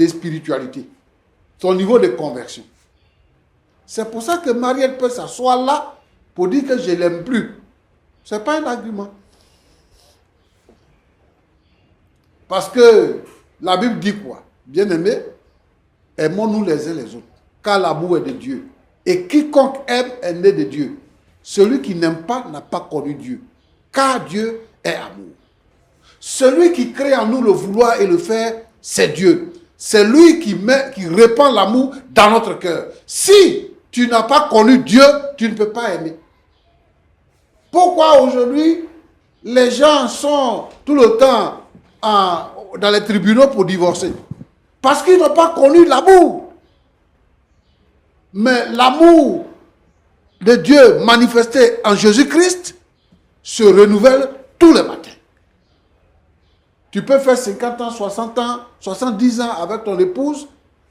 de spiritualité, son niveau de conversion. C'est pour ça que Marie peut s'asseoir là pour dire que je ne l'aime plus. Ce n'est pas un argument. Parce que la Bible dit quoi? Bien-aimés, aimons-nous les uns les autres, car l'amour est de Dieu. Et quiconque aime est né de Dieu. Celui qui n'aime pas n'a pas connu Dieu, car Dieu est amour. Celui qui crée en nous le vouloir et le faire, c'est Dieu. C'est lui qui répand l'amour dans notre cœur. Si tu n'as pas connu Dieu, tu ne peux pas aimer. Pourquoi aujourd'hui, les gens sont tout le temps dans les tribunaux pour divorcer? Parce qu'ils n'ont pas connu l'amour. Mais l'amour de Dieu manifesté en Jésus-Christ se renouvelle tous les matins. Tu peux faire 50 ans, 60 ans, 70 ans avec ton épouse.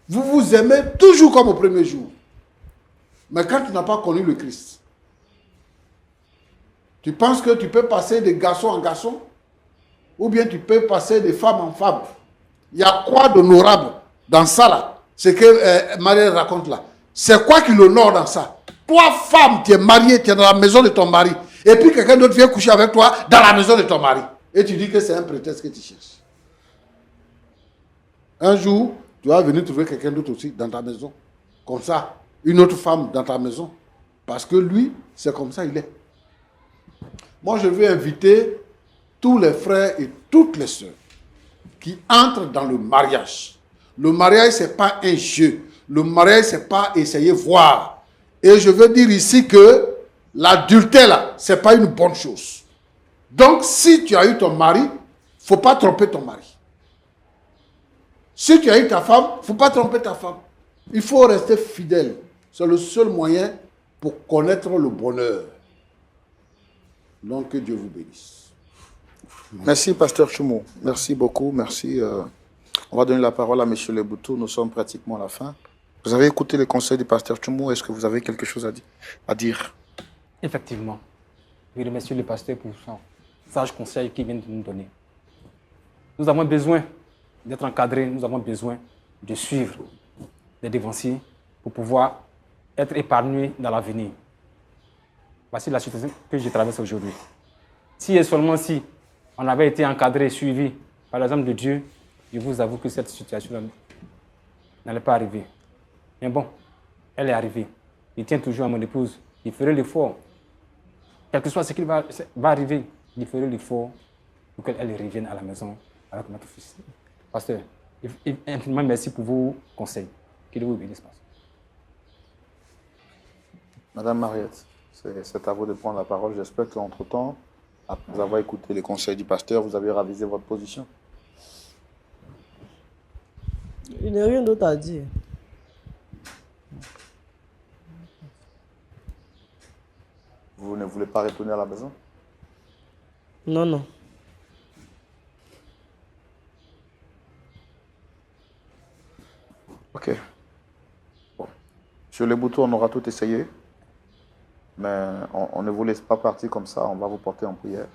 Vous vous aimez toujours comme au premier jour. Mais quand tu n'as pas connu le Christ, tu penses que tu peux passer de garçon en garçon? Ou bien tu peux passer de femme en femme? Il y a quoi d'honorable dans ça là? Ce que Marie raconte là. C'est quoi qui l'honore dans ça? Toi, femme, tu es mariée, tu es dans la maison de ton mari. Et puis quelqu'un d'autre vient coucher avec toi dans la maison de ton mari. Et tu dis que c'est un prétexte que tu cherches. Un jour, tu vas venir trouver quelqu'un d'autre aussi dans ta maison. Comme ça, une autre femme dans ta maison. Parce que lui, c'est comme ça il est. Moi, je veux inviter tous les frères et toutes les sœurs qui entrent dans le mariage. Le mariage, ce n'est pas un jeu. Le mariage, ce n'est pas essayer de voir. Et je veux dire ici que l'adultère, là, ce n'est pas une bonne chose. Donc, si tu as eu ton mari, il ne faut pas tromper ton mari. Si tu as eu ta femme, il ne faut pas tromper ta femme. Il faut rester fidèle. C'est le seul moyen pour connaître le bonheur. Donc, que Dieu vous bénisse. Merci, Pasteur Tchoumou. Merci beaucoup. Merci. On va donner la parole à M. Leboutou. Nous sommes pratiquement à la fin. Vous avez écouté les conseils du Pasteur Tchoumou. Est-ce que vous avez quelque chose à dire? Effectivement. Je remercie le pasteur pour son sage conseil qu'il vient de nous donner. Nous avons besoin d'être encadrés. Nous avons besoin de suivre les devanciers pour pouvoir être épargnés dans l'avenir. Voici la situation que je traverse aujourd'hui. Si et seulement si on avait été encadré, suivi par l'exemple de Dieu, je vous avoue que cette situation n'allait pas arriver. Mais bon, elle est arrivée. Il tient toujours à mon épouse. Il ferait l'effort. Quel que soit ce qui va arriver, il ferait l'effort pour qu'elle revienne à la maison avec notre fils. Pasteur, infiniment merci pour vos conseils. Que Dieu vous bénisse. Madame Mariette, c'est à vous de prendre la parole. J'espère qu'entre-temps, après avoir écouté les conseils du pasteur, vous avez ravisé votre position. Il n'y a rien d'autre à dire. Vous ne voulez pas retourner à la maison? Non, non. Ok. Bon. Sur les boutons, on aura tout essayé. Mais on ne vous laisse pas partir comme ça. On va vous porter en prière.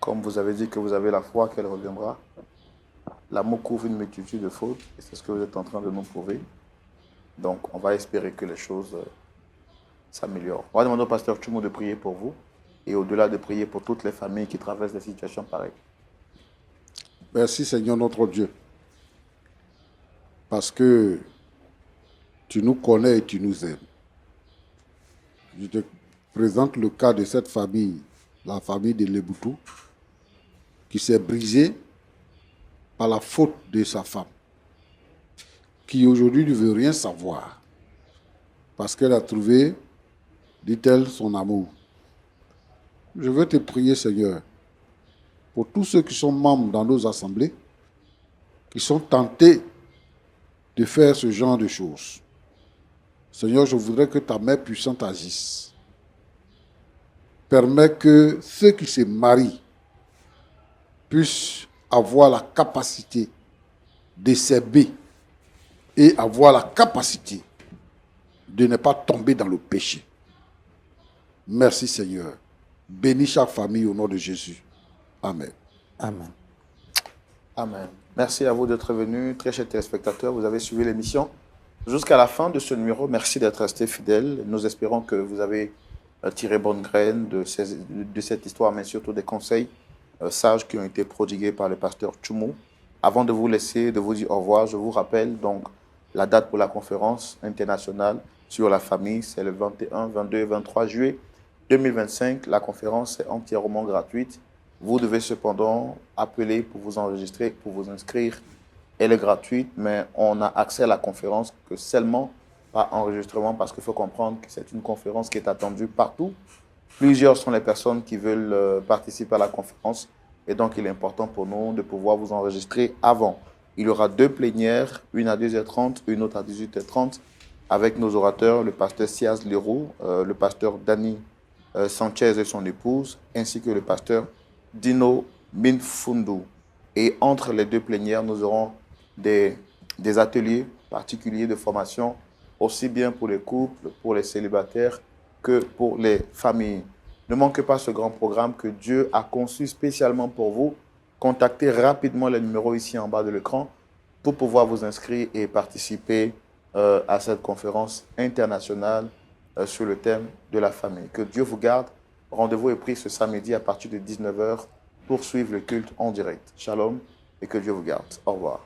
Comme vous avez dit que vous avez la foi qu'elle reviendra. L'amour couvre une multitude de fautes. Et c'est ce que vous êtes en train de nous prouver. Donc, on va espérer que les choses s'améliorent. On va demander au pasteur Tchoumou de prier pour vous. Et au-delà de prier pour toutes les familles qui traversent des situations pareilles. Merci Seigneur notre Dieu. Parce que tu nous connais et tu nous aimes. Je te présente le cas de cette famille, la famille de Leboutou, qui s'est brisée par la faute de sa femme, qui aujourd'hui ne veut rien savoir, parce qu'elle a trouvé, dit-elle, son amour. Je veux te prier, Seigneur, pour tous ceux qui sont membres dans nos assemblées, qui sont tentés de faire ce genre de choses. Seigneur, je voudrais que ta main puissante agisse. Permets que ceux qui se marient puissent avoir la capacité de s'aimer et avoir la capacité de ne pas tomber dans le péché. Merci Seigneur. Bénis chaque famille au nom de Jésus. Amen. Amen. Amen. Merci à vous d'être venus. Très chers téléspectateurs, vous avez suivi l'émission jusqu'à la fin de ce numéro. Merci d'être restés fidèles. Nous espérons que vous avez tiré bonne graine de cette histoire, mais surtout des conseils sages qui ont été prodigués par le pasteur Tchoumou. Avant de vous laisser, de vous dire au revoir, je vous rappelle donc la date pour la conférence internationale sur la famille. C'est le 21, 22 et 23 juillet 2025. La conférence est entièrement gratuite. Vous devez cependant appeler pour vous enregistrer, pour vous inscrire. Elle est gratuite, mais on a accès à la conférence que seulement par enregistrement, parce qu'il faut comprendre que c'est une conférence qui est attendue partout. Plusieurs sont les personnes qui veulent participer à la conférence, et donc il est important pour nous de pouvoir vous enregistrer avant. Il y aura 2 plénières, une à 2h30, une autre à 18h30, avec nos orateurs, le pasteur Siaz Leroux, le pasteur Dani Sanchez et son épouse, ainsi que le pasteur Dino Minfundu. Et entre les 2 plénières, nous aurons des ateliers particuliers de formation, aussi bien pour les couples, pour les célibataires, que pour les familles. Ne manquez pas ce grand programme que Dieu a conçu spécialement pour vous. Contactez rapidement les numéros ici en bas de l'écran pour pouvoir vous inscrire et participer à cette conférence internationale sur le thème de la famille. Que Dieu vous garde. Rendez-vous est pris ce samedi à partir de 19h pour suivre le culte en direct. Shalom et que Dieu vous garde. Au revoir.